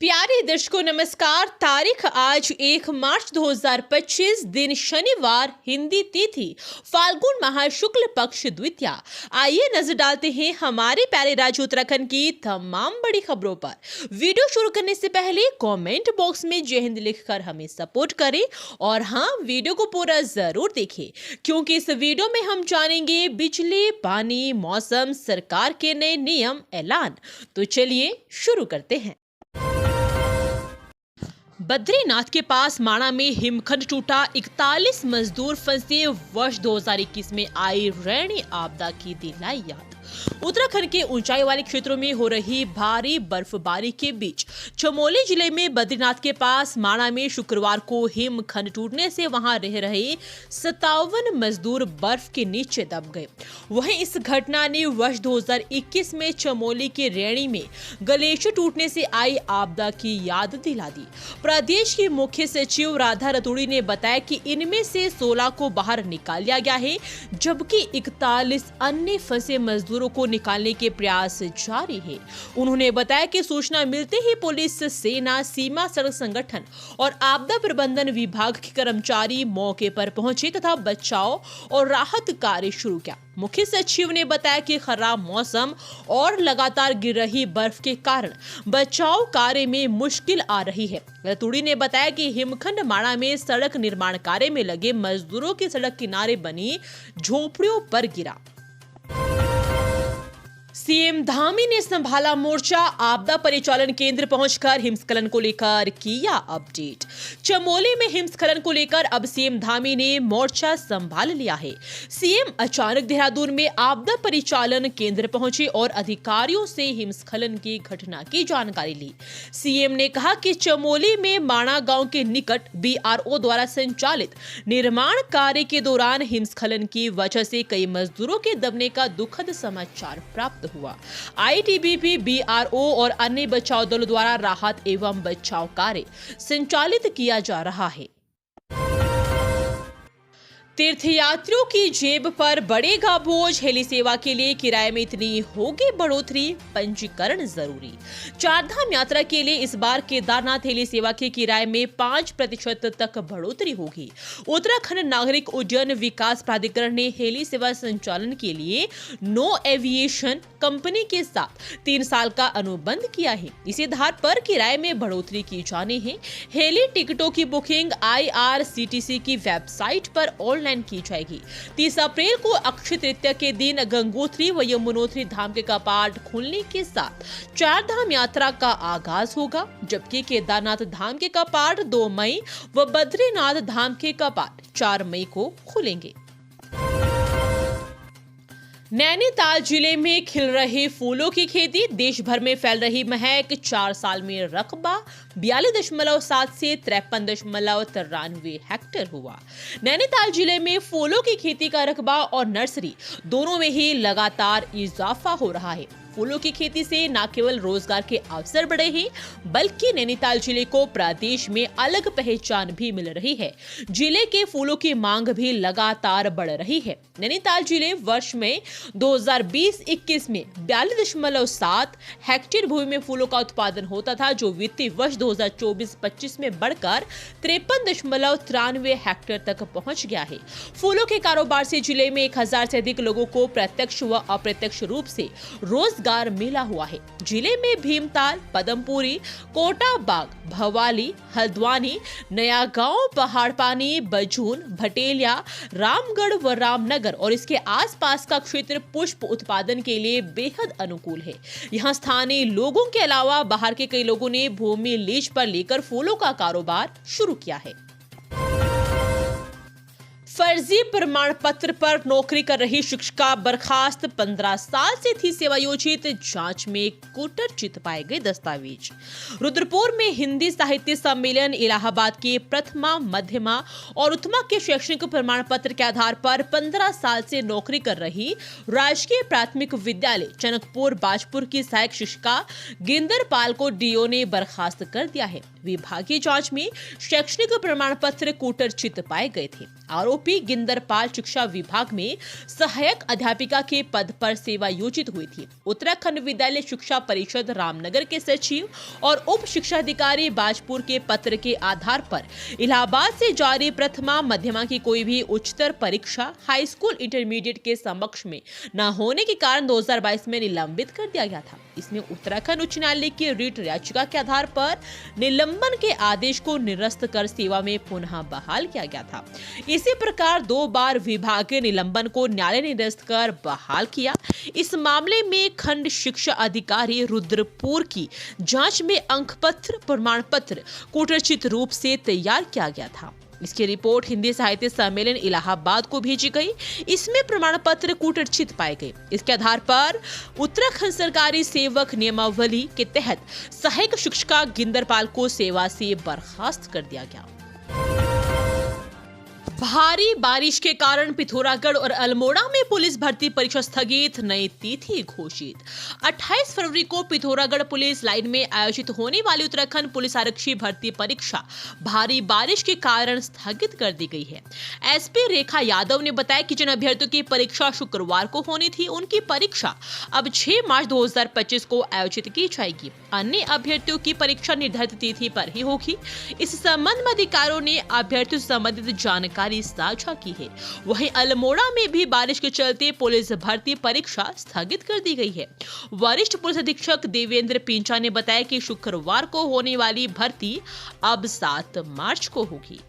प्यारे दर्शकों नमस्कार। तारीख आज 1 मार्च 2025 दिन शनिवार, हिंदी तिथि फाल्गुन माह शुक्ल पक्ष द्वितीया। आइए नजर डालते हैं हमारे प्यारे राज्य उत्तराखंड की तमाम बड़ी खबरों पर। वीडियो शुरू करने से पहले कमेंट बॉक्स में जय हिंद लिखकर हमें सपोर्ट करें और हाँ, वीडियो को पूरा जरूर देखें क्योंकि इस वीडियो में हम जानेंगे बिजली, पानी, मौसम, सरकार के नए नियम, ऐलान। तो चलिए शुरू करते हैं। बद्रीनाथ के पास माणा में हिमखंड टूटा, 41 मजदूर फंसे, वर्ष 2021 में आई रैनी आपदा की दिलाई याद। उत्तराखंड के ऊंचाई वाले क्षेत्रों में हो रही भारी बर्फबारी के बीच चमोली जिले में बद्रीनाथ के पास माणा में शुक्रवार को हिमखंड टूटने से वहां रह रहे 57 मजदूर बर्फ के नीचे दब गए। वहीं इस घटना ने वर्ष 2021 में चमोली के रैनी में ग्लेशियर टूटने से आई आपदा की याद दिला दी। प्रदेश की मुख्य सचिव राधा रतूड़ी ने बताया कि इनमें से 16 को बाहर निकाल लिया गया है, जबकि 41 अन्य फंसे मजदूरों को निकालने के प्रयास जारी है। उन्होंने बताया कि सूचना मिलते ही पुलिस, सेना, सीमा सड़क संगठन और आपदा प्रबंधन विभाग के कर्मचारी मौके पर पहुंचे तथा बचाव और राहत कार्य शुरू किया। मुख्य सचिव ने बताया कि खराब मौसम और लगातार गिर रही बर्फ के कारण बचाव कार्य में मुश्किल आ रही है। रतूड़ी ने बताया कि हिमखंड माणा में सड़क निर्माण कार्य में लगे मजदूरों की सड़क किनारे बनी झोपड़ियों पर गिरा। सीएम धामी ने संभाला मोर्चा, आपदा परिचालन केंद्र पहुंचकर हिमस्खलन को लेकर किया अपडेट। चमोली में हिमस्खलन को लेकर अब सीएम धामी ने मोर्चा संभाल लिया है। सीएम अचानक देहरादून में आपदा परिचालन केंद्र पहुंचे और अधिकारियों से हिमस्खलन की घटना की जानकारी ली। सीएम ने कहा कि चमोली में माणा गांव के निकट बीआरओ द्वारा संचालित निर्माण कार्य के दौरान हिमस्खलन की वजह से कई मजदूरों के दबने का दुखद समाचार प्राप्त हुआ। आईटीबीपी, बीआरओ और अन्य बचाव दलों द्वारा राहत एवं बचाव कार्य संचालित किया जा रहा है। तीर्थयात्रियों की जेब पर बढ़ेगा बोझ, हेली सेवा के लिए किराए में इतनी होगी बढ़ोतरी, पंजीकरण जरूरी। चारधाम यात्रा के लिए इस बार केदारनाथ हेली सेवा के किराए में 5% तक बढ़ोतरी होगी। उत्तराखंड नागरिक उड्डयन विकास प्राधिकरण ने हेली सेवा संचालन के लिए नो एविएशन कंपनी के साथ 3 साल का अनुबंध किया है। इसी आधार पर किराए में बढ़ोतरी की जानी है। हेली टिकटों की बुकिंग IRCTC की वेबसाइट पर ऑनलाइन की जाएगी। 30 अप्रैल को अक्षय तृतीया के दिन गंगोत्री व यमुनोत्री धाम के कपाट खुलने के साथ चारधाम यात्रा का आगाज होगा, जबकि केदारनाथ धाम के कपाट 2 मई व बद्रीनाथ धाम के कपाट 4 मई को खुलेंगे। नैनीताल जिले में खिल रहे फूलों की खेती, देश भर में फैल रही महक, 4 साल में रकबा 42.7 से 53.93 हेक्टेयर हुआ। नैनीताल जिले में फूलों की खेती का रकबा और नर्सरी दोनों में ही लगातार इजाफा हो रहा है। फूलों की खेती से न केवल रोजगार के अवसर बढ़े हैं, बल्कि नैनीताल जिले को प्रदेश में अलग पहचान भी मिल रही है। जिले के फूलों की मांग भी लगातार बढ़ रही है। नैनीताल जिले वर्ष में 2020-21 में 42.7 हेक्टेयर भूमि में फूलों का उत्पादन होता था, जो वित्तीय वर्ष 2024-25 में बढ़कर 53.93 हेक्टेयर तक पहुंच गया है। फूलों के कारोबार से जिले में 1000 से अधिक लोगों को प्रत्यक्ष व अप्रत्यक्ष रूप से रोजगार मिला हुआ है। जिले में भीमताल, पदमपुरी, कोटा बाग, भवाली, हल्द्वानी, नया गांव, पहाड़पानी, बजून, भटेलिया, रामगढ़ व रामनगर और इसके आसपास का क्षेत्र पुष्प उत्पादन के लिए बेहद अनुकूल है। यहाँ स्थानीय लोगों के अलावा बाहर के कई लोगों ने भूमि लीज पर लेकर फूलों का कारोबार शुरू किया है। फर्जी प्रमाण पत्र पर नौकरी कर रही शिक्षिका बर्खास्त, 15 साल से थी सेवायोजित, जांच में कुटरचित पाए गए दस्तावेज। रुद्रपुर में हिंदी साहित्य सम्मेलन, इलाहाबाद के प्रथमा, मध्यमा और उत्तमा के शैक्षणिक प्रमाण पत्र के आधार पर 15 साल से नौकरी कर रही राजकीय प्राथमिक विद्यालय चनकपुर बाजपुर की सहायक शिक्षिका गिंदर पाल को डीओ ने बर्खास्त कर दिया है। विभागीय जांच में शैक्षणिक प्रमाण पत्र कुटरचित पाए गए थे। आरोप आरोपी गिंदरपाल शिक्षा विभाग में सहायक अध्यापिका के पद पर सेवायोजित हुई थी। उत्तराखंड विद्यालय शिक्षा परिषद रामनगर के सचिव और उप शिक्षा अधिकारी बाजपुर के पत्र के आधार पर इलाहाबाद से जारी प्रथमा मध्यमा की कोई भी उच्चतर परीक्षा हाई स्कूल इंटरमीडिएट के समक्ष में न होने के कारण 2022 में निलंबित कर दिया गया था। इसमें उत्तराखंड उच्च न्यायालय की रिट याचिका के आधार पर निलंबन के आदेश को निरस्त कर सेवा में पुनः बहाल किया गया था। इसी प्रकार 2 बार विभाग के निलंबन को न्यायालय ने निरस्त कर बहाल किया। इस मामले में खंड शिक्षा अधिकारी रुद्रपुर की जांच में अंक पत्र प्रमाण पत्र कूटरचित रूप से तैयार किया गया था। इसकी रिपोर्ट हिंदी साहित्य सम्मेलन इलाहाबाद को भेजी गई। इसमें प्रमाण पत्र कूटरचित पाए गए। इसके आधार पर उत्तराखंड सरकारी सेवक नियमावली के तहत सहायक शिक्षिका गिंदरपाल को सेवा से बर्खास्त कर दिया गया। भारी बारिश के कारण पिथौरागढ़ और अल्मोड़ा में पुलिस भर्ती परीक्षा स्थगित, नई तिथि घोषित। 28 फरवरी को पिथौरागढ़ पुलिस लाइन में आयोजित होने वाली उत्तराखंड पुलिस आरक्षी भर्ती परीक्षा भारी बारिश के कारण स्थगित कर दी गई है। एसपी रेखा यादव ने बताया कि जिन अभ्यर्थियों की परीक्षा शुक्रवार को होनी थी, उनकी परीक्षा अब 6 मार्च 2025 को आयोजित की जाएगी। अन्य अभ्यर्थियों की परीक्षा निर्धारित तिथि पर ही होगी। इस संबंध में अधिकारियों ने अभ्यर्थियों से संबंधित जानकारी साझा की है। वहीं अल्मोड़ा में भी बारिश के चलते पुलिस भर्ती परीक्षा स्थगित कर दी गई है। वरिष्ठ पुलिस अधीक्षक देवेंद्र पिंचा ने बताया कि शुक्रवार को होने वाली भर्ती अब 7 मार्च को होगी।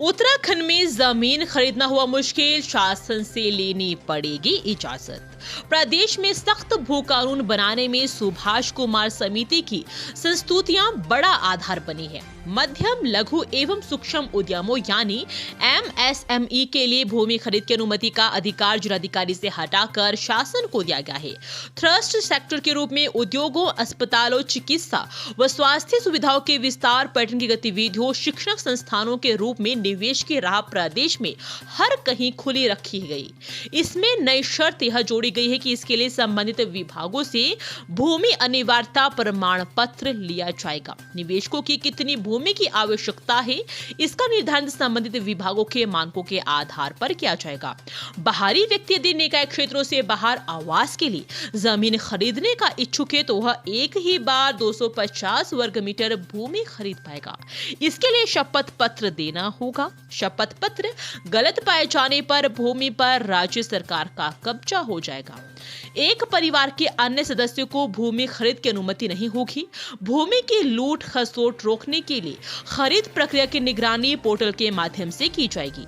उत्तराखंड में जमीन खरीदना हुआ मुश्किल, शासन से लेनी पड़ेगी इजाजत। प्रदेश में सख्त भू कानून बनाने में सुभाष कुमार समिति की संस्तुतियां बड़ा आधार बनी है। मध्यम लघु एवं सूक्ष्म उद्यमों यानी MSME के लिए भूमि खरीद की अनुमति का अधिकार जिलाधिकारी से हटाकर शासन को दिया गया है। ट्रस्ट सेक्टर के रूप में उद्योगों, अस्पतालों, चिकित्सा व स्वास्थ्य सुविधाओं के विस्तार, पर्यटन की गतिविधियों, शिक्षण संस्थानों के रूप में निवेश की राह प्रदेश में हर कहीं खुली रखी गई। इसमें नई शर्त यह जोड़ी गई है कि इसके लिए संबंधित विभागों से भूमि अनिवार्यता प्रमाण पत्र लिया जाएगा। निवेशकों की कितनी भूमि की आवश्यकता है, इसका निर्धारण संबंधित विभागों के मानकों के आधार पर किया जाएगा। बाहरी व्यक्ति यदि निकाय क्षेत्रों से बाहर आवास के लिए जमीन खरीदने का इच्छुक है तो वह एक ही बार 250 वर्ग मीटर भूमि खरीद पाएगा। इसके लिए शपथ पत्र देना होगा। शपथ पत्र गलत पाए जाने पर भूमि पर राज्य सरकार का कब्जा हो जाएगा। एक परिवार के अन्य सदस्यों को भूमि खरीद की अनुमति नहीं होगी। भूमि की लूट खसोट रोकने के लिए खरीद प्रक्रिया की निगरानी पोर्टल के माध्यम से की जाएगी।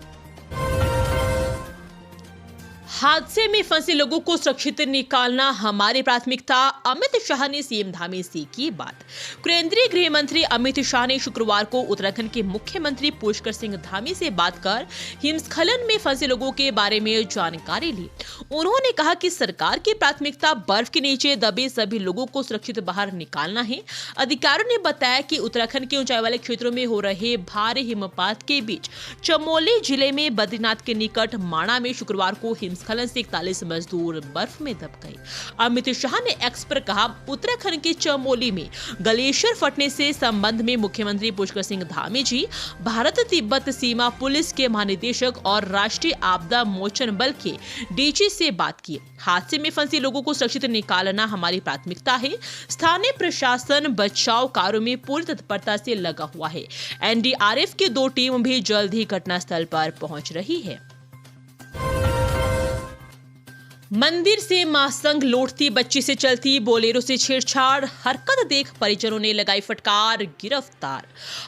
हादसे में फंसे लोगों को सुरक्षित निकालना हमारी प्राथमिकता, अमित शाह ने सीएम धामी से की बात। केंद्रीय गृह मंत्री अमित शाह ने शुक्रवार को उत्तराखंड के मुख्यमंत्री पुष्कर सिंह धामी से बात कर हिमस्खलन में फंसे लोगों के बारे में जानकारी ली। उन्होंने कहा कि सरकार की प्राथमिकता बर्फ के नीचे दबे सभी लोगों को सुरक्षित बाहर निकालना है। अधिकारियों ने बताया कि उत्तराखंड के ऊंचाई वाले क्षेत्रों में हो रहे भारी हिमपात के बीच चमोली जिले में बद्रीनाथ के निकट माणा में शुक्रवार को हिमस्खलन से 41 मजदूर बर्फ में दब गए। अमित शाह ने एक्स पर कहा, उत्तराखंड के चमोली में ग्लेशियर फटने से संबंध में मुख्यमंत्री पुष्कर सिंह धामी जी, भारत तिब्बत सीमा पुलिस के महानिदेशक और राष्ट्रीय आपदा मोचन बल के डीजी से बात की। हादसे में फंसे लोगों को सुरक्षित निकालना हमारी प्राथमिकता है। स्थानीय प्रशासन बचाव कार्यों में पूरी तत्परता से लगा हुआ है। NDRF की 2 टीम भी जल्द ही घटनास्थल पर पहुंच रही है। मंदिर से महासंघ लौटती बच्ची से चलती बोलेरो से छेड़छाड़, हरकत देख परिजनों ने लगाई फटकार, गिरफ्तार।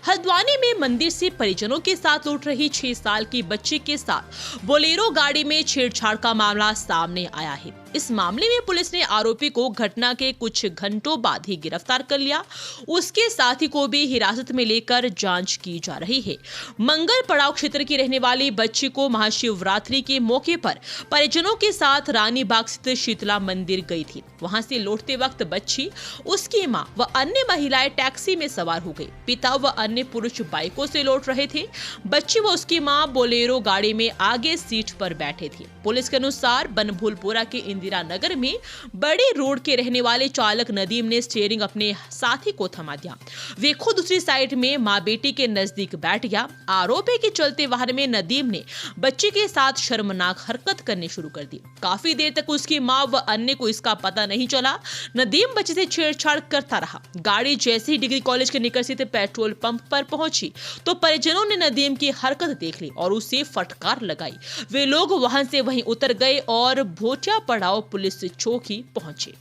हल्द्वानी में मंदिर से परिजनों के साथ लौट रही 6 साल की बच्ची के साथ बोलेरो गाड़ी में छेड़छाड़ का मामला सामने आया है। इस मामले में पुलिस ने आरोपी को घटना के कुछ घंटों बाद ही गिरफ्तार कर लिया। उसके साथी को भी हिरासत में लेकर जांच की जा रही है। मंगल पड़ाव क्षेत्र की रहने वाली बच्ची को महाशिवरात्रि के मौके पर परिजनों के साथ रानी बाग स्थित शीतला मंदिर गई थी। वहां से लौटते वक्त बच्ची, उसकी मां व अन्य महिलाएं टैक्सी में सवार हो गई। पिता व अन्य पुरुष बाइकों से लौट रहे थे। बच्ची व उसकी मां बोलेरो गाड़ी में आगे सीट पर बैठे थे। पुलिस के अनुसार बनभूलपुरा के इंदिरा नगर में बड़ी रोड के रहने वाले चालक नदीम ने स्टीयरिंग अपने साथी को थमा दिया। वे खुद दूसरी साइड में माँ बेटी के नजदीक बैठ गया। आरोप है कि चलते वाहन में नदीम ने बच्चे के साथ शर्मनाक हरकत करनी शुरू कर दी। काफी देर तक उसकी माँ व अन्य को इसका पता नहीं चला। नदीम बच्चे से छेड़छाड़ करता रहा। गाड़ी जैसे ही डिग्री कॉलेज के निकट स्थित पेट्रोल पंप पर पहुंची तो परिजनों ने नदीम की हरकत देख ली और उसे फटकार लगाई। वे लोग वाहन से वहीं उतर गए और भोटिया पड़ाव पुलिस चौकी पहुंचे।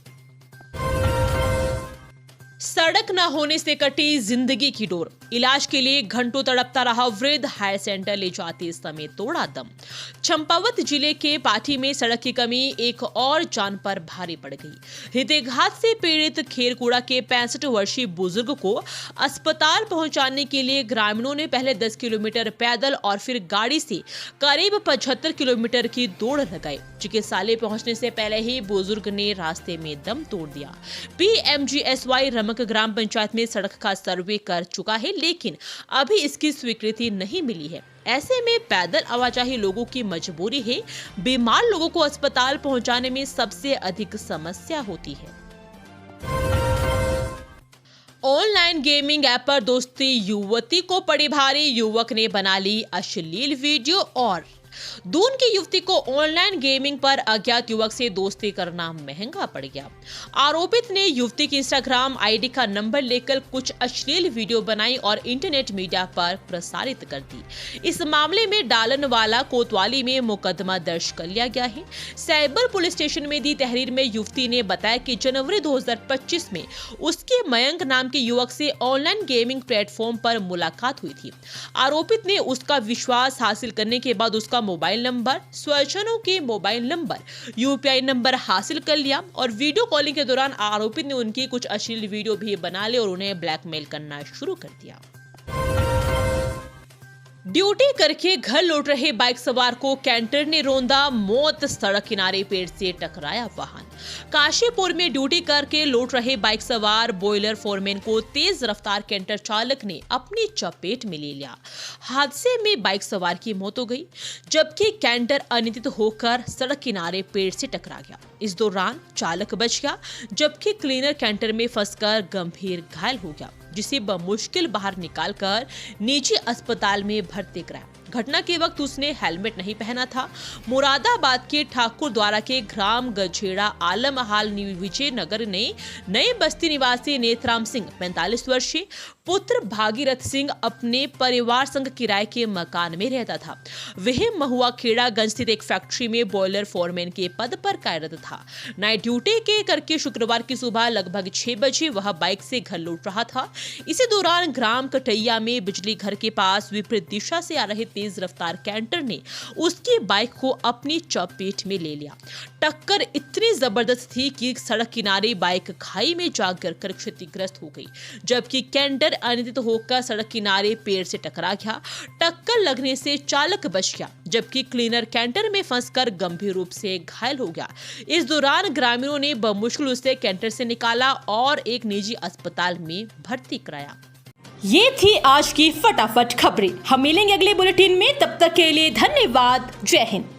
सड़क न होने से कटी जिंदगी की डोर। इलाज के लिए घंटों तड़पता रहा वृद्ध, हायर सेंटर ले जाते समय तोड़ा दम। चंपावत जिले के पाठी में सड़क की कमी एक और जान पर भारी पड़ गई। हृदयघात से पीड़ित खेरकुड़ा के 65 वर्षीय बुजुर्ग को अस्पताल पहुंचाने के लिए ग्रामीणों ने पहले 10 किलोमीटर पैदल और फिर गाड़ी से करीब 75 किलोमीटर की दौड़ लगाई। चिकित्सालय पहुंचने से पहले ही बुजुर्ग ने रास्ते में दम तोड़ दिया। PMGSY रमक ग्राम पंचायत में सड़क का सर्वे कर चुका है, लेकिन अभी इसकी स्वीकृति नहीं मिली है। ऐसे में पैदल आवाजाही लोगों की मजबूरी है। बीमार लोगों को अस्पताल पहुंचाने में सबसे अधिक समस्या होती है। ऑनलाइन गेमिंग ऐप पर दोस्ती युवती को पड़ी भारी। युवक ने बना ली अश्लील वीडियो और दून की युवती को ऑनलाइन गेमिंग पर अज्ञात युवक से दोस्ती करना महंगा पड़ गया। आरोपित ने युवती की इंस्टाग्राम आईडी का नंबर लेकर कुछ अश्लील वीडियो बनाई और इंटरनेट मीडिया पर प्रसारित कर दी। इस मामले में डालनवाला कोतवाली में मुकदमा दर्ज कर लिया गया है। साइबर पुलिस स्टेशन में दी तहरीर में युवती ने बताया कि जनवरी 2025 में उसके मयंक नाम के युवक से ऑनलाइन गेमिंग प्लेटफॉर्म पर मुलाकात हुई थी। आरोपित ने उसका विश्वास हासिल करने के बाद उसका मोबाइल नंबर, स्वजनों के मोबाइल नंबर, UPI नंबर हासिल कर लिया और वीडियो कॉलिंग के दौरान आरोपित ने उनकी कुछ अश्लील वीडियो भी बना ली और उन्हें ब्लैकमेल करना शुरू कर दिया। ड्यूटी करके घर लौट रहे बाइक सवार को कैंटर ने रौंदा, मौत। सड़क किनारे पेड़ से टकराया वाहन। काशीपुर में ड्यूटी करके लौट रहे बाइक सवार बॉयलर फोरमैन को तेज रफ्तार कैंटर चालक ने अपनी चपेट में ले लिया। हादसे में बाइक सवार की मौत हो गई, जबकि कैंटर अनियंत्रित होकर सड़क किनारे पेड़ से टकरा गया। इस दौरान चालक बच गया, जबकि क्लीनर कैंटर में फंसकर गंभीर घायल हो गया, जिसे बमुश्किल बाहर निकालकर निजी अस्पताल में भर्ती कराया। घटना के वक्त उसने हेलमेट नहीं पहना था। मुरादाबाद के ठाकुर द्वारा के ग्राम गजेड़ा आलम हाल विजय नगर ने नए बस्ती निवासी नेतराम सिंह 45 वर्षीय पुत्र भागीरथ सिंह अपने परिवार संग किराए के मकान में रहता था। वह महुआ खेड़ागंज स्थित एक फैक्ट्री में बॉयलर फोरमैन के पद पर कार्यरत था। नाइट ड्यूटी के करके शुक्रवार की सुबह लगभग 6 बजे वह बाइक से घर लौट रहा था। इसी दौरान ग्राम कटैया में बिजली घर के पास विपरीत दिशा से आ रहे तेज रफ्तार कैंटर ने उसकी बाइक को अपनी चपेट में ले लिया। टक्कर इतनी जबरदस्त थी कि सड़क किनारे बाइक खाई में जा गिरकर क्षतिग्रस्त हो गई, जबकि कैंटर अनियंत्रित होकर सड़क किनारे पेड़ से टकरा गया। टक्कर लगने से चालक बच गया, जबकि क्लीनर कैंटर में फंसकर गंभीर रूप से घायल हो गया। इस दौरान ग्रामीणों ने बमुश्किल उसे कैंटर से निकाला और एक निजी अस्पताल में भर्ती कराया। ये थी आज की फटाफट खबरें। हम मिलेंगे अगले बुलेटिन में, तब तक के लिए धन्यवाद। जय हिंद।